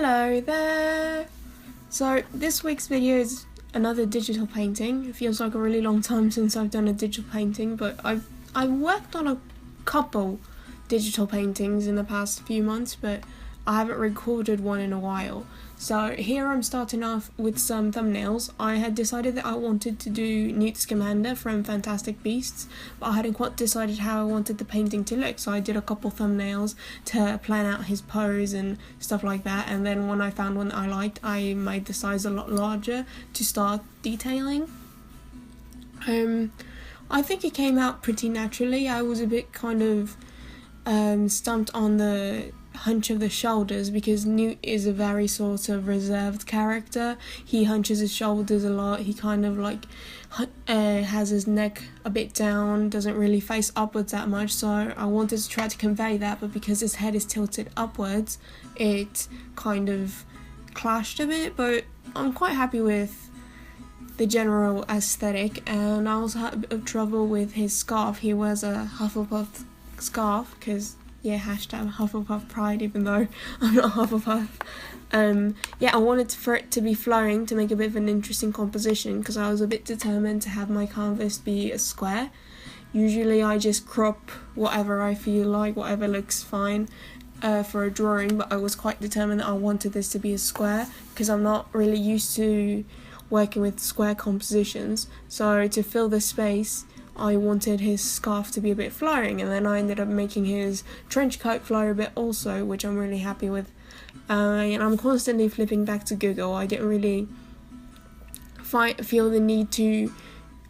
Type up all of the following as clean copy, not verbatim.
Hello there! So this week's video is another digital painting. It feels like a really long time since I've done a digital painting, but I've worked on a couple digital paintings in the past few months, but I haven't recorded one in a while. So here I'm starting off with some thumbnails. I had decided that I wanted to do Newt Scamander from Fantastic Beasts, but I hadn't quite decided how I wanted the painting to look, so I did a couple thumbnails to plan out his pose and stuff like that, and then when I found one that I liked, I made the size a lot larger to start detailing. I think it came out pretty naturally. I was a bit kind of stumped on the hunch of the shoulders because Newt is a very sort of reserved character. He hunches his shoulders a lot. He kind of like has his neck a bit down, doesn't really face upwards that much, so I wanted to try to convey that, but because his head is tilted upwards it kind of clashed a bit. But I'm quite happy with the general aesthetic, and I also had a bit of trouble with his scarf. He wears a Hufflepuff scarf because hashtag Hufflepuff pride, even though I'm not Hufflepuff. I wanted for it to be flowing to make a bit of an interesting composition, because I was a bit determined to have my canvas be a square. Usually I just crop whatever I feel like, whatever looks fine for a drawing, but I was quite determined that I wanted this to be a square because I'm not really used to working with square compositions. So to fill the space I wanted his scarf to be a bit flowing, and then I ended up making his trench coat flow a bit also, which I'm really happy with. And I'm constantly flipping back to Google. I didn't really feel the need to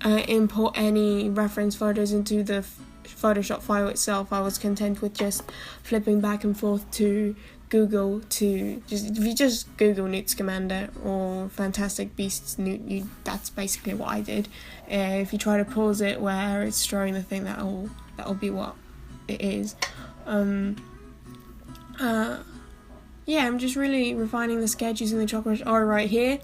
import any reference photos into the Photoshop file itself. I was content with just flipping back and forth to Google to if you just Google Newt Scamander or Fantastic Beasts Newt, that's basically what I did. If you try to pause it where it's showing the thing, that'll be what it is. I'm just really refining the sketch using the chocolate right here.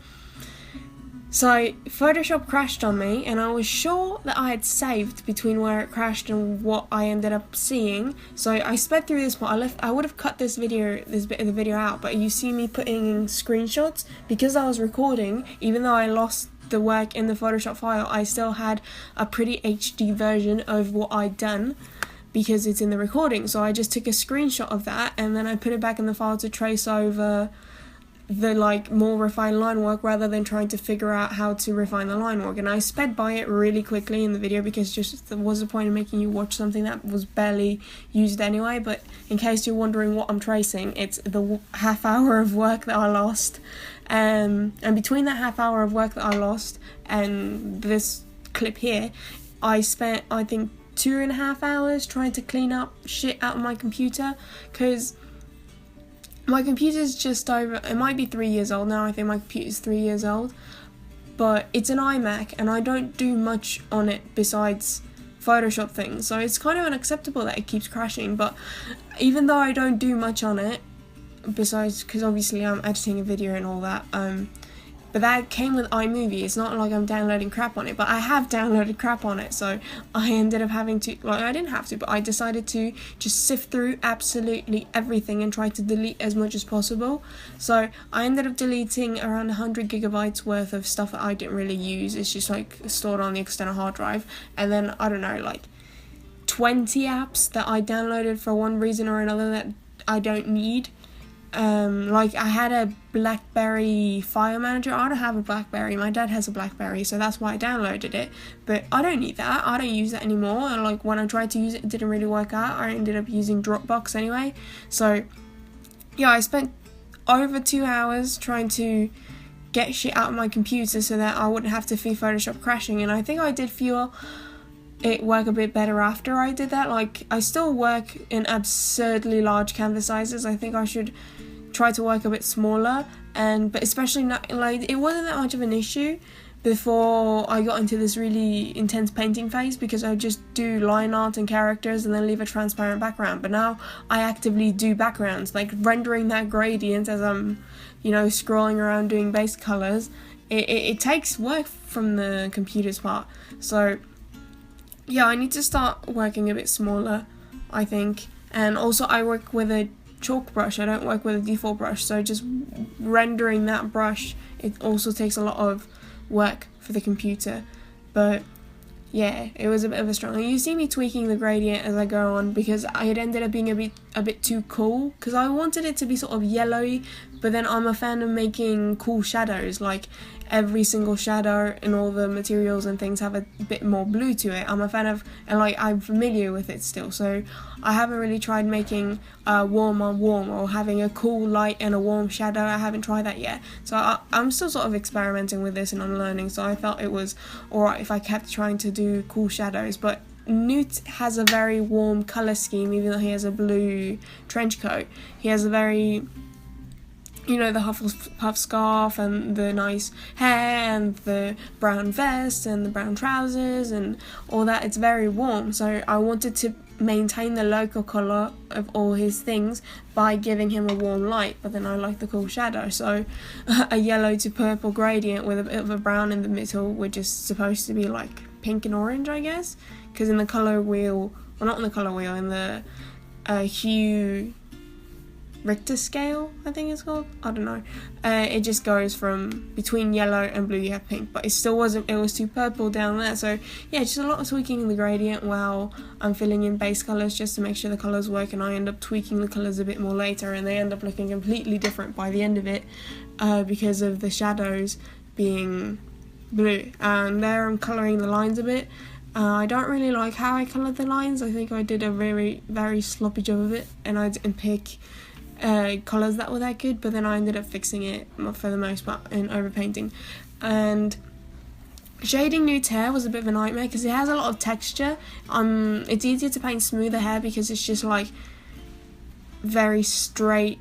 So Photoshop crashed on me, and I was sure that I had saved between where it crashed and what I ended up seeing. So I sped through this part. I would have cut this bit of the video out, but you see me putting in screenshots because I was recording. Even though I lost the work in the Photoshop file, I still had a pretty HD version of what I'd done because it's in the recording. So I just took a screenshot of that and then I put it back in the file to trace over the more refined line work rather than trying to figure out how to refine the line work. And I sped by it really quickly in the video because just there was a point in making you watch something that was barely used anyway. But in case you're wondering what I'm tracing, it's the half hour of work that I lost, and between that half hour of work that I lost and this clip here, I spent I think 2.5 hours trying to clean up shit out of my computer, because my computer's just over, it might be 3 years old now. I think my computer's 3 years old, but it's an iMac and I don't do much on it besides Photoshop things, so it's kind of unacceptable that it keeps crashing. But even though I don't do much on it besides, because obviously I'm editing a video and all that, but that came with iMovie. It's not like I'm downloading crap on it, but I have downloaded crap on it, so I ended up having to, I didn't have to, but I decided to just sift through absolutely everything and try to delete as much as possible. So I ended up deleting around 100 gigabytes worth of stuff that I didn't really use. It's just stored on the external hard drive, and then I don't know, 20 apps that I downloaded for one reason or another that I don't need. I had a BlackBerry file manager. I don't have a BlackBerry. My dad has a BlackBerry, so that's why I downloaded it. But I don't need that. I don't use that anymore. And when I tried to use it, it didn't really work out. I ended up using Dropbox anyway. So yeah, I spent over 2 hours trying to get shit out of my computer so that I wouldn't have to feel Photoshop crashing. And I think I did feel it work a bit better after I did that. I still work in absurdly large canvas sizes. I think I should try to work a bit smaller, but especially not it wasn't that much of an issue before I got into this really intense painting phase, because I just do line art and characters and then leave a transparent background. But now I actively do backgrounds, rendering that gradient as I'm scrolling around doing base colors. It takes work from the computer's part. So yeah, I need to start working a bit smaller, I think. And also I work with a chalk brush. I don't work with a default brush, so just rendering that brush, it also takes a lot of work for the computer. But yeah, it was a bit of a struggle. You see me tweaking the gradient as I go on because I had ended up being a bit too cool, because I wanted it to be sort of yellowy, but then I'm a fan of making cool shadows, like every single shadow and all the materials and things have a bit more blue to it. I'm a fan of, and like I'm familiar with it still, so I haven't really tried making warm on warm or having a cool light and a warm shadow. I haven't tried that yet, so I'm still sort of experimenting with this and I'm learning, so I felt it was alright if I kept trying to do cool shadows. But Newt has a very warm colour scheme, even though he has a blue trench coat. He has a very, you know, the Hufflepuff Scarf and the nice hair and the brown vest and the brown trousers and all that. It's very warm, so I wanted to maintain the local colour of all his things by giving him a warm light, but then I like the cool shadow, so a yellow to purple gradient with a bit of a brown in the middle, which is supposed to be like pink and orange, I guess, because in the colour wheel, well, not in the colour wheel, in the hue Richter scale, I think it's called, I don't know, it just goes from between yellow and blue you have pink, but it still wasn't, it was too purple down there. So yeah, just a lot of tweaking in the gradient while I'm filling in base colours just to make sure the colours work, and I end up tweaking the colours a bit more later and they end up looking completely different by the end of it, because of the shadows being blue. And there I'm colouring the lines a bit. I don't really like how I coloured the lines. I think I did a very sloppy job of it, and I didn't pick colours that were that good, but then I ended up fixing it for the most part in overpainting. And shading Newt's hair was a bit of a nightmare because it has a lot of texture. It's easier to paint smoother hair because it's just like very straight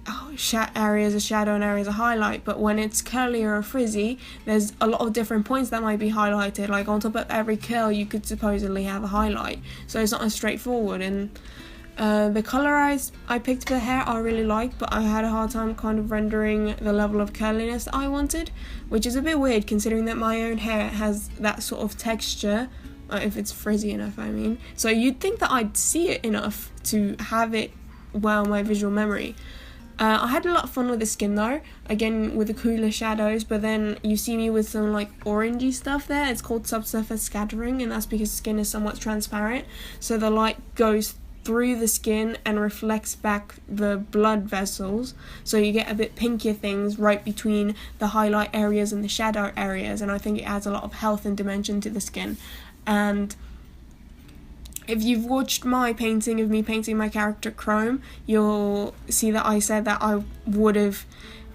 areas of shadow and areas of highlight, but when it's curly or frizzy, there's a lot of different points that might be highlighted. Like on top of every curl you could supposedly have a highlight, so it's not as straightforward. And the colour I picked for the hair I really liked, but I had a hard time kind of rendering the level of curliness that I wanted, which is a bit weird considering that my own hair has that sort of texture, if it's frizzy enough, I mean. So you'd think that I'd see it enough to have it wow my visual memory. I had a lot of fun with the skin though, again with the cooler shadows, but then you see me with some like orangey stuff there. It's called Subsurface Scattering, and that's because the skin is somewhat transparent, so the light goes through the skin and reflects back the blood vessels, so you get a bit pinkier things right between the highlight areas and the shadow areas, and I think it adds a lot of health and dimension to the skin. And if you've watched my painting of me painting my character Chrome, you'll see that I said that I would have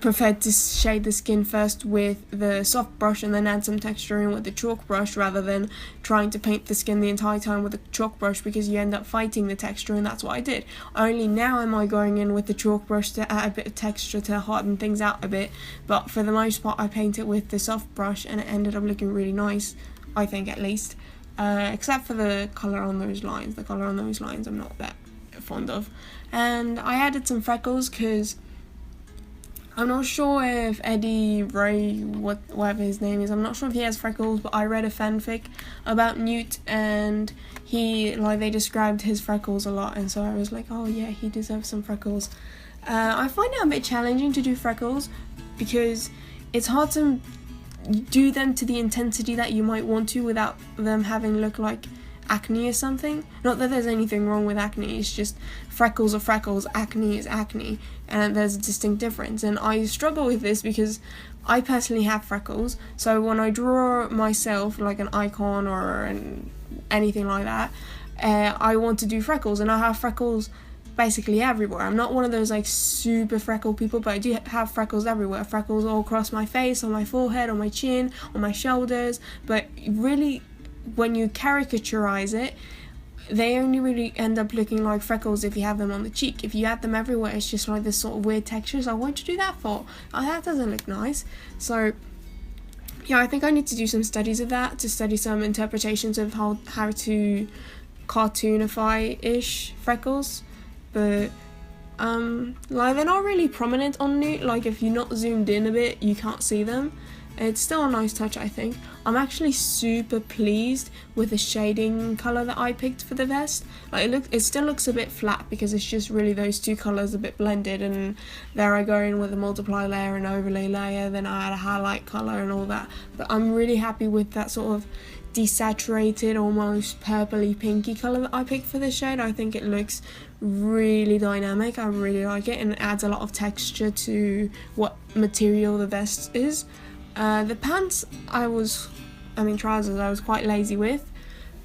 preferred to shade the skin first with the soft brush and then add some texture in with the chalk brush, rather than trying to paint the skin the entire time with the chalk brush, because you end up fighting the texture, and that's what I did. Only now am I going in with the chalk brush to add a bit of texture to harden things out a bit, but for the most part I paint it with the soft brush and it ended up looking really nice, I think, at least. Except for the colour on those lines. The colour on those lines I'm not that fond of. And I added some freckles because I'm not sure if Eddie Ray, whatever his name is, I'm not sure if he has freckles, but I read a fanfic about Newt and they described his freckles a lot, and so I was like, oh yeah, he deserves some freckles. I find it a bit challenging to do freckles because it's hard to do them to the intensity that you might want to without them having look like acne or something. Not that there's anything wrong with acne, it's just freckles are freckles, acne is acne, and there's a distinct difference. And I struggle with this because I personally have freckles, so when I draw myself like an icon or anything like that, I want to do freckles, and I have freckles basically everywhere. I'm not one of those like super freckle people, but I do have freckles everywhere. Freckles all across my face, on my forehead, on my chin, on my shoulders, but really when you caricaturize it, they only really end up looking like freckles if you have them on the cheek. If you add them everywhere, it's just like this sort of weird texture. So what do you do that for? Oh, that doesn't look nice. So yeah, I think I need to do some studies of that, to study some interpretations of how to cartoonify-ish freckles. But like they're not really prominent on Newt. Like if you're not zoomed in a bit, you can't see them. It's still a nice touch, I think. I'm actually super pleased with the shading colour that I picked for the vest. Like it still looks a bit flat because it's just really those two colours a bit blended, and there I go in with a multiply layer and overlay layer, then I add a highlight colour and all that. But I'm really happy with that sort of desaturated, almost purpley pinky colour that I picked for this shade. I think it looks really dynamic. I really like it, and it adds a lot of texture to what material the vest is. The pants trousers I was quite lazy with.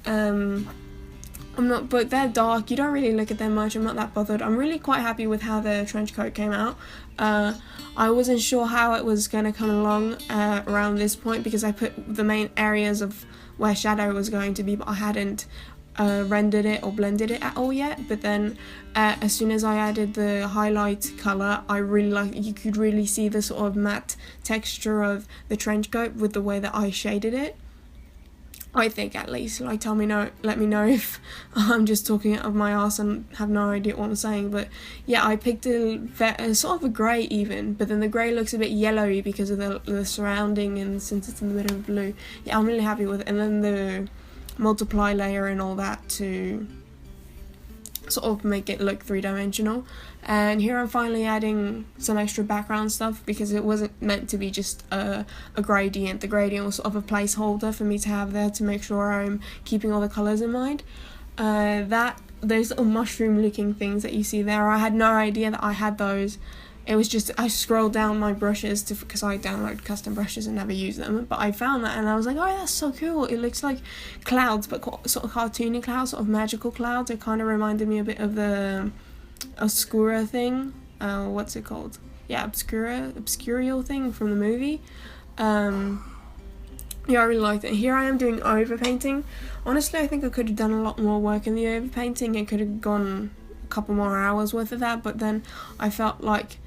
But they're dark, you don't really look at them much, I'm not that bothered. I'm really quite happy with how the trench coat came out. I wasn't sure how it was going to come along around this point because I put the main areas of where shadow was going to be, but I hadn't rendered it or blended it at all yet. But then as soon as I added the highlight colour, you could really see the sort of matte texture of the trench coat with the way that I shaded it. I think, at least. Like, let me know if I'm just talking out of my arse and have no idea what I'm saying. But yeah, I picked a sort of a grey even, but then the grey looks a bit yellowy because of the surrounding, and since it's in the middle of blue. Yeah, I'm really happy with it. And then the multiply layer and all that to sort of make it look three-dimensional. And here I'm finally adding some extra background stuff because it wasn't meant to be just a gradient. The gradient was sort of a placeholder for me to have there to make sure I'm keeping all the colours in mind. Those little mushroom looking things that you see there, I had no idea that I had those. It was just, I scrolled down my brushes because I download custom brushes and never use them, but I found that and I was like, oh, that's so cool. It looks like clouds, but sort of cartoony clouds, sort of magical clouds. It kind of reminded me a bit of the Obscura thing. What's it called? Yeah, Obscurial thing from the movie. Yeah, I really liked it. Here I am doing overpainting. Honestly, I think I could have done a lot more work in the overpainting. It could have gone a couple more hours worth of that, but then I felt like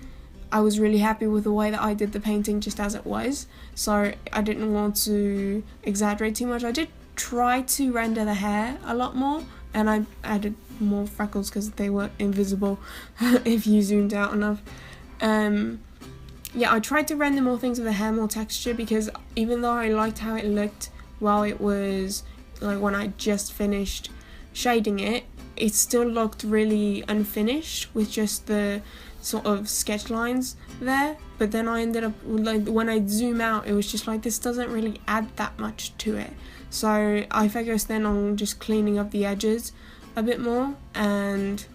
I was really happy with the way that I did the painting just as it was, so I didn't want to exaggerate too much. I did try to render the hair a lot more, and I added more freckles because they were invisible if you zoomed out enough. Yeah, I tried to render more things with the hair, more texture, because even though I liked how it looked while it was, like, when I just finished shading it, it still looked really unfinished with just the sort of sketch lines there. But then I ended up, like, when I zoom out, it was just like, this doesn't really add that much to it. So I focused then on just cleaning up the edges a bit more, and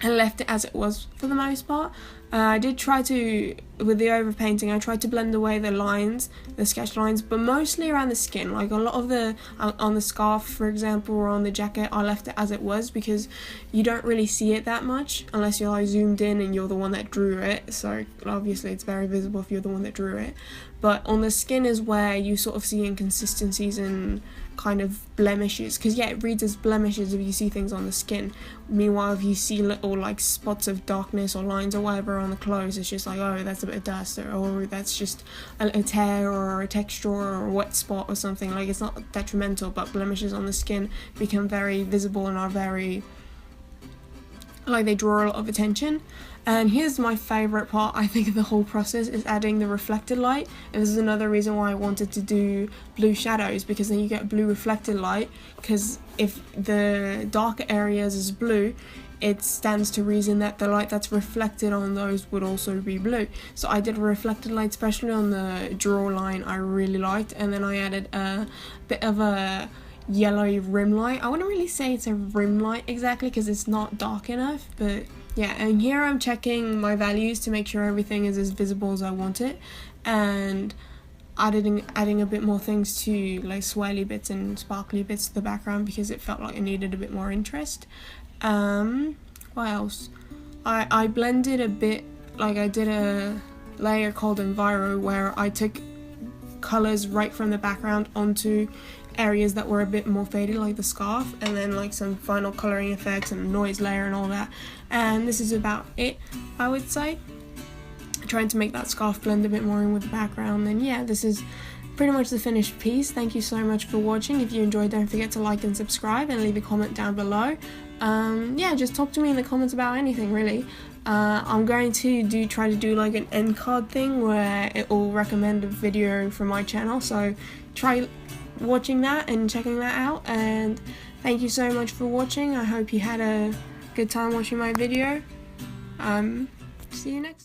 I left it as it was for the most part. I did try to, with the overpainting, I tried to blend away the lines, the sketch lines, but mostly around the skin. Like a lot of the, on the scarf for example, or on the jacket, I left it as it was because you don't really see it that much unless you're like zoomed in and you're the one that drew it. So obviously it's very visible if you're the one that drew it. But on the skin is where you sort of see inconsistencies and kind of blemishes, because yeah, it reads as blemishes if you see things on the skin. Meanwhile, if you see little like spots of darkness or lines or whatever on the clothes, it's just like, oh, that's a bit of dust, or that's just a tear or a texture or a wet spot or something. Like, it's not detrimental, but blemishes on the skin become very visible and are very, like, they draw a lot of attention. And here's my favourite part, I think, of the whole process, is adding the reflected light. And this is another reason why I wanted to do blue shadows, because then you get blue reflected light, because if the darker areas is blue, it stands to reason that the light that's reflected on those would also be blue. So I did a reflected light, especially on the draw line, I really liked, and then I added a bit of a yellowy rim light. I wouldn't really say it's a rim light exactly because it's not dark enough, but yeah. And here I'm checking my values to make sure everything is as visible as I want it, and adding a bit more things to, like, swirly bits and sparkly bits to the background because it felt like it needed a bit more interest. What else? I blended a bit, like I did a layer called Enviro where I took colours right from the background onto areas that were a bit more faded, like the scarf, and then like some final colouring effects and noise layer and all that. And this is about it, I would say. Trying to make that scarf blend a bit more in with the background. And yeah, this is pretty much the finished piece. Thank you so much for watching. If you enjoyed, don't forget to like and subscribe and leave a comment down below. yeah, just talk to me in the comments about anything really. I'm going to try to do like an end card thing where it will recommend a video from my channel, so try watching that and checking that out. And thank you so much for watching. I hope you had a good time watching my video. See you next time.